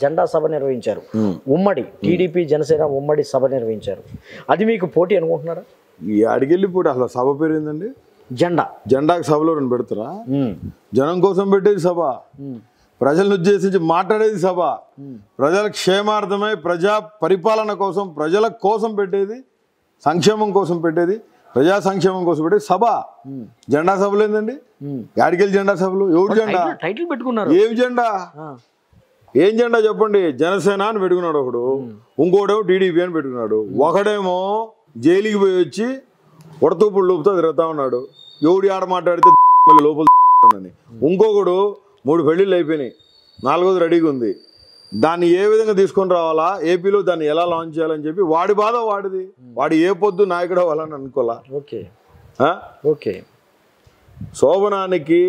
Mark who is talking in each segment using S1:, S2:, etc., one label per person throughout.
S1: జెండా సభ నిర్వహించారు. ఉమ్మడి టీడీపీ జనసేన ఉమ్మడి సభ నిర్వహించారు. అది మీకు పోటీ అనుకుంటున్నారా?
S2: ఈ అడిగెళ్ళి పోటీ అసలు సభ పేరు ఏందండి? జెండాకి సభలో రెండు పెడతారా? జనం కోసం పెట్టేది సభ, ప్రజలను ఉద్దేశించి మాట్లాడేది సభ, ప్రజల క్షేమార్థమై ప్రజా పరిపాలన కోసం ప్రజల కోసం పెట్టేది, సంక్షేమం కోసం పెట్టేది, ప్రజా సంక్షేమం కోసం పెట్టేది సభ. జెండా సభలు ఏందండి? యాడికెళ్ళి జెండా సభలు? ఎవడు జెండా?
S1: టైటిల్ పెట్టుకున్నారు.
S2: ఏం జెండా? ఏం జెండా చెప్పండి? జనసేన అని పెట్టుకున్నాడు ఒకడు, ఇంకోడేమో టీడీపీ అని పెట్టుకున్నాడు, ఒకడేమో జైలుకి పోయి వచ్చి ఉడతూపుడు లోపుతో తిరుగుతా ఉన్నాడు, ఎవడు ఆడ మాట్లాడితే మళ్ళీ లోపల అని. ఇంకొకడు 3 పెళ్ళిళ్ళు అయిపోయినాయి, 4వది రెడీగా ఉంది, దాన్ని ఏ విధంగా తీసుకొని రావాలా, ఏపీలో దాన్ని ఎలా లాంచ్ చేయాలని చెప్పి వాడి బాధ వాడిది. వాడు ఏ పొద్దు నాయకుడు అవ్వాలని అనుకోవాలా?
S1: ఓకే.
S2: శోభనానికి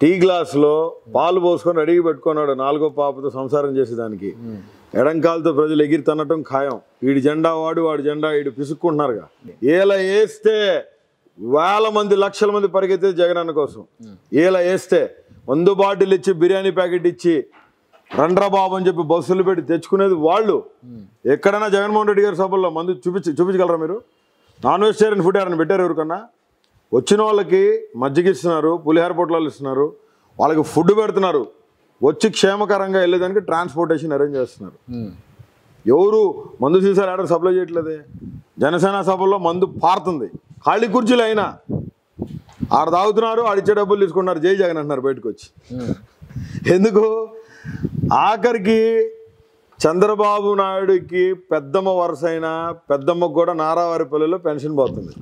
S2: టీ గ్లాసులో పాలు పోసుకొని రెడీగా పెట్టుకున్నాడు 4వ పాపతో సంసారం చేసేదానికి. ఎడంకాలతో ప్రజలు ఎగిరితనటం ఖాయం. వీడి జెండా వాడి జెండా వీడు పిసుక్కుంటున్నారుగా. ఏలా వేస్తే వేల మంది లక్షల మంది పరిగెత్తేది జగనన్న కోసం. ఏలా వేస్తే మందు బాటిల్ ఇచ్చి బిర్యానీ ప్యాకెట్ ఇచ్చి రండ్రా బాబు అని చెప్పి బస్సులు పెట్టి తెచ్చుకునేది వాళ్ళు. ఎక్కడైనా జగన్మోహన్ రెడ్డి గారి సభల్లో మందు చూపించగలరా మీరు? నాన్ వెజిటేరియన్ ఫుడ్ ఎవరైనా పెట్టారు ఎవరికన్నా? వచ్చిన వాళ్ళకి మజ్జిగ ఇస్తున్నారు, పులిహార పొట్లాలు ఇస్తున్నారు, వాళ్ళకి ఫుడ్ పెడుతున్నారు, వచ్చి క్షేమకరంగా వెళ్ళేదానికి ట్రాన్స్పోర్టేషన్ అరేంజ్ చేస్తున్నారు. ఎవరు మందు సీసాలు ఆడ సప్లై చేయట్లేదే. జనసేన సభల్లో మందు పారుతుంది, ఖాళీ కుర్చీలు అయినా ఆడ తాగుతున్నారు, ఆడిచ్చే డబ్బులు తీసుకుంటున్నారు, జై జగన్ అంటున్నారు బయటకు వచ్చి. ఎందుకు? ఆఖరికి చంద్రబాబు నాయుడుకి పెద్దమ్మ వరుస అయినా పెద్దమ్మకు కూడా నారావారిపల్లిలో పెన్షన్ పోతుంది.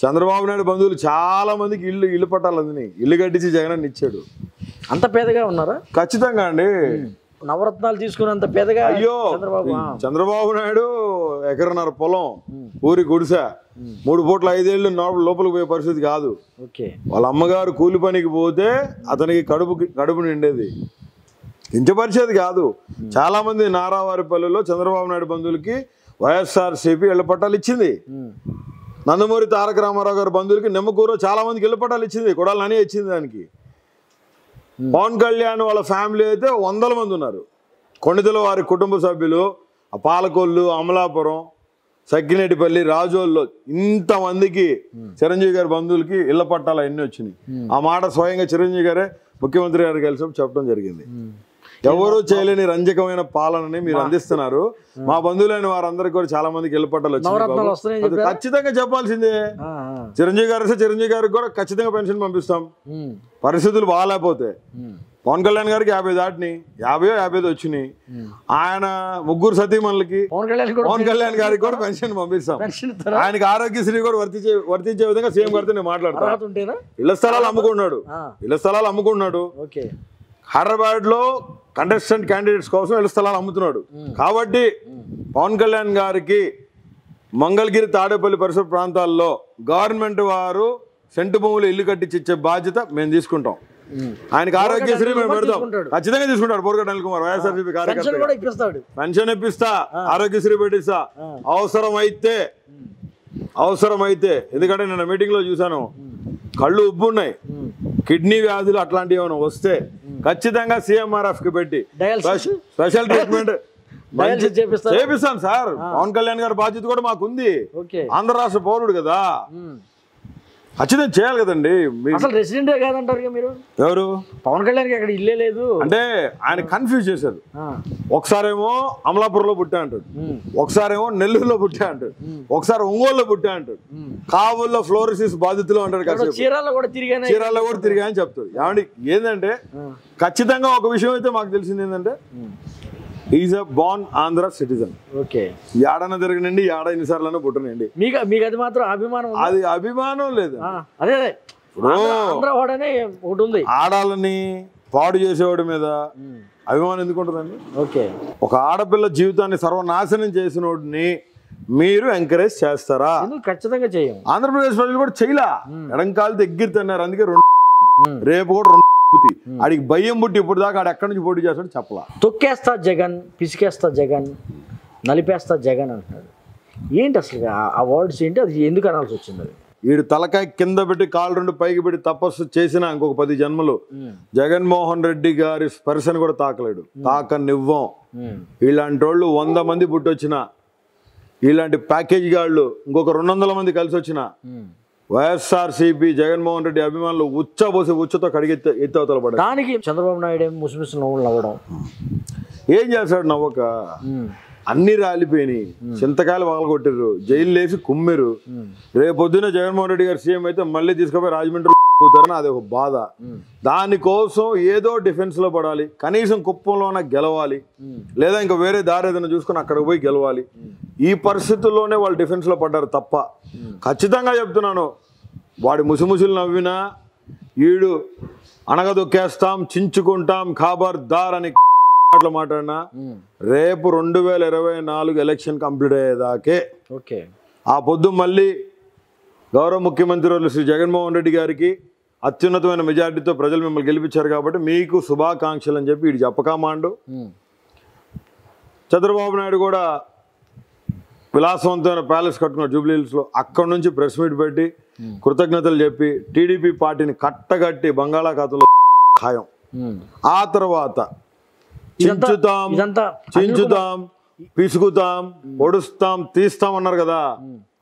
S2: చంద్రబాబు నాయుడు బంధువులు చాలా మందికి ఇల్లు పట్టాలని ఇల్లు కట్టించి జగన్ ఇచ్చాడు.
S1: అంత పేదగా ఉన్నారా?
S2: ఖచ్చితంగా అండి.
S1: నవరత్నాలు తీసుకున్నంత పేదగా.
S2: అయ్యో, చంద్రబాబు నాయుడు ఎకరన్నర పొలం, ఊరి గుడిసె, 3 పూట్ల 5 ఏళ్ళు లోపలికి పోయే పరిస్థితి కాదు. వాళ్ళ అమ్మగారు కూలి పనికి పోతే అతనికి కడుపు నిండేది, కించపరిచేది కాదు. చాలా మంది నారావారిపల్లిలో చంద్రబాబు నాయుడు బంధువులకి వైఎస్ఆర్సీపీ ఇళ్ల పట్టాలు ఇచ్చింది. నందమూరి తారక రామారావు గారి బంధువులకి నిమ్మకూరు చాలా మందికి ఇళ్ల పట్టాలు ఇచ్చింది, కొడాలని ఇచ్చింది దానికి. పవన్ కళ్యాణ్ వాళ్ళ ఫ్యామిలీ అయితే 100 మంది ఉన్నారు. కొండతలో వారి కుటుంబ సభ్యులు, పాలకొల్లు, అమలాపురం, సగ్గినేటిపల్లి, రాజోల్లో ఇంతమందికి చిరంజీవి గారి బంధువులకి ఇళ్ల పట్టాలు అన్నీ వచ్చినాయి. ఆ మాట స్వయంగా చిరంజీవి గారే ముఖ్యమంత్రి గారు కలిసి చెప్పడం జరిగింది. ఎవరు చేయలేని రంజకమైన పాలనని మీరు అందిస్తున్నారు. మా బంధువులైన వారందరికీ కూడా చాలా మందికి ఇళ్ల పట్టాలు వచ్చినాయి. ఖచ్చితంగా చెప్పాల్సిందే. చిరంజీవి గారికి కూడా ఖచ్చితంగా పెన్షన్ పంపిస్తాం. పరిస్థితులు బాగాలేకపోతే పవన్ కళ్యాణ్ గారికి 50 దాటిని, 50 వచ్చినాయి. ఆయన 3 సతీమణులకి పవన్ కళ్యాణ్ గారికి కూడా పెన్షన్ పంపిస్తాం. ఆయనకి ఆరోగ్యశ్రీ కూడా వర్తించే విధంగా సీఎం గారితో నేను మాట్లాడతాను. ఇళ్ల స్థలాలు అమ్ముకున్నాడు. హైదరాబాద్ లో కంటెస్టెంట్ క్యాండిడేట్స్ కోసం ఇళ్ల స్థలాలు అమ్ముతున్నాడు. కాబట్టి పవన్ కళ్యాణ్ గారికి మంగళగిరి, తాడేపల్లి పరిసర ప్రాంతాల్లో గవర్నమెంట్ వారు సెంటు భూములు ఇల్లు కట్టించి ఇచ్చే బాధ్యత మేము తీసుకుంటాం. ఆయనకి ఆరోగ్యశ్రీ మేము పెడతాం. ఖచ్చితంగా తీసుకుంటాడు బోరగడ్డ అనిల్ కుమార్, వైఎస్ఆర్సీపీ కార్యకర్త. పెన్షన్ ఇప్పిస్తా, ఆరోగ్యశ్రీ పెట్టిస్తా. అవసరమైతే ఎందుకంటే నేను మీటింగ్ లో చూసాను, కళ్ళు ఉబ్బున్నాయి, కిడ్నీ వ్యాధులు అట్లాంటివి ఏమైనా వస్తే ఖచ్చితంగా CMRF కి పెట్టి స్పెషల్ ట్రీట్మెంట్ చేపిస్తాను సార్. పవన్ కళ్యాణ్ గారి బాధ్యత కూడా మాకుంది. ఆంధ్ర రాష్ట్ర పౌరుడు కదా, ఖచ్చితంగా చేయాలి కదండి.
S1: అసలు రెసిడెంటే కాదంటారు మీరు.
S2: ఎవరు?
S1: పవన్ కళ్యాణ్ కి అక్కడ ఇల్లే లేదు
S2: అంటే ఆయన కన్ఫ్యూజ్ చేశారు. ఒకసారేమో అమలాపురంలో పుట్టా అంటాడు, ఒకసారేమో నెల్లూరులో పుట్టా అంటాడు, ఒకసారి ఒంగోలులో పుట్టా అంటాడు, కావుల్లో ఫ్లోరోసిస్ బాధితులు అంటాడు,
S1: చీరాల్లో కూడా
S2: తిరిగా అని చెప్తాడు. ఏమండి ఏంటంటే ఖచ్చితంగా ఒక విషయం అయితే మాకు తెలిసింది ఏంటంటే is a born Andhra citizen. ఏడన తిరగనండి, ఏడ ఎన్నిసార్లు పుట్టనండి.
S1: మీకు అది మాత్రం అభిమానం?
S2: అది అభిమానం లేదు.
S1: అదే
S2: ఆడాలని పాడు చేసేవాడి మీద అభిమానం ఎందుకు ఉంటుందండి? ఒక ఆడపిల్ల జీవితాన్ని సర్వనాశనం చేసినోడిని మీరు ఎంకరేజ్ చేస్తారా?
S1: ఖచ్చితంగా చేయం.
S2: ఆంధ్రప్రదేశ్ ప్రజలు కూడా చేయలా, ఎడంకాలు దగ్గర తిన్నారు. అందుకే రేపు కూడా ఆడికి భయం పుట్టి ఇప్పుడు దాకా ఆడు ఎక్కడి నుంచి పోటీ చేస్తాడు చెప్పలా.
S1: తొక్కేస్తా జగన్, పిసికేస్తా జగన్, నలిపేస్తా జగన్ అంటున్నాడు. ఏంటి అసలు ఆ వర్డ్స్ ఏంటి? అది ఎందుకు అనాల్సి వచ్చింది? అది
S2: వీడు తలకాయ కింద పెట్టి కాలు రెండు పైకి పెట్టి తపస్సు చేసిన ఇంకొక 10 జన్మలు జగన్మోహన్ రెడ్డి గారి స్పర్శను కూడా తాకలేడు, తాకనివ్వం. ఇలాంటి వాళ్ళు 100 మంది పుట్టొచ్చిన, ఇలాంటి ప్యాకేజీ గాళ్ళు ఇంకొక 200 మంది కలిసి వచ్చిన వైఎస్ఆర్సీపీ జగన్మోహన్ రెడ్డి అభిమానులు ఉచ్చబోసి ఉచ్చతో కడిగెత్తి ఎత్తవతల పడ్డారు.
S1: దానికి చంద్రబాబు నాయుడు ఏం ముసిముసి నవ్వులు నవ్వడం,
S2: ఏం చేస్తాడు నవ్వక? అన్ని రాలిపోయినాయి, చింతకాయలు పగలగొట్టారు, జైలు వేసి కుమ్మెరు. రేపొద్దున జగన్మోహన్ రెడ్డి గారు సీఎం అయితే మళ్ళీ తీసుకుపోయి రాజమండ్రి పోతారని అది ఒక బాధ. దానికోసం ఏదో డిఫెన్స్ లో పడాలి, కనీసం కుప్పంలోనే గెలవాలి, లేదా ఇంకా వేరే దారి ఏదైనా చూసుకుని అక్కడికి పోయి గెలవాలి. ఈ పరిస్థితుల్లోనే వాళ్ళు డిఫెన్స్ లో పడ్డారు తప్ప, ఖచ్చితంగా చెప్తున్నాను, వాడి ముసిముసులు నవ్వినా వీడు అణగదొక్కేస్తాం, చించుకుంటాం, ఖబర్దార్ అని మాట్లాడినా రేపు 2024 ఎలక్షన్ కంప్లీట్ అయ్యేదాకే ఆ పొద్దు మళ్ళీ గౌరవ ముఖ్యమంత్రి శ్రీ జగన్మోహన్ రెడ్డి గారికి అత్యున్నతమైన మెజారిటీతో ప్రజలు మిమ్మల్ని గెలిపించారు కాబట్టి మీకు శుభాకాంక్షలు అని చెప్పి వీడు చెప్పకమాండు. చంద్రబాబు నాయుడు కూడా విలాసవంతమైన ప్యాలెస్ కట్టుకున్నారు జూబ్లీ హిల్స్లో, అక్కడి నుంచి ప్రెస్ మీట్ పెట్టి కృతజ్ఞతలు చెప్పి టీడీపీ పార్టీని కట్టగట్టి బంగాళాఖాతంలో ఖాయం. ఆ తర్వాత చించుతాం, పిసుకుతాం, పొడుస్తాం, తీస్తాం అన్నారు కదా,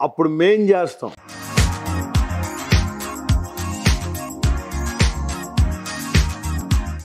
S2: అప్పుడు మేం చేస్తాం.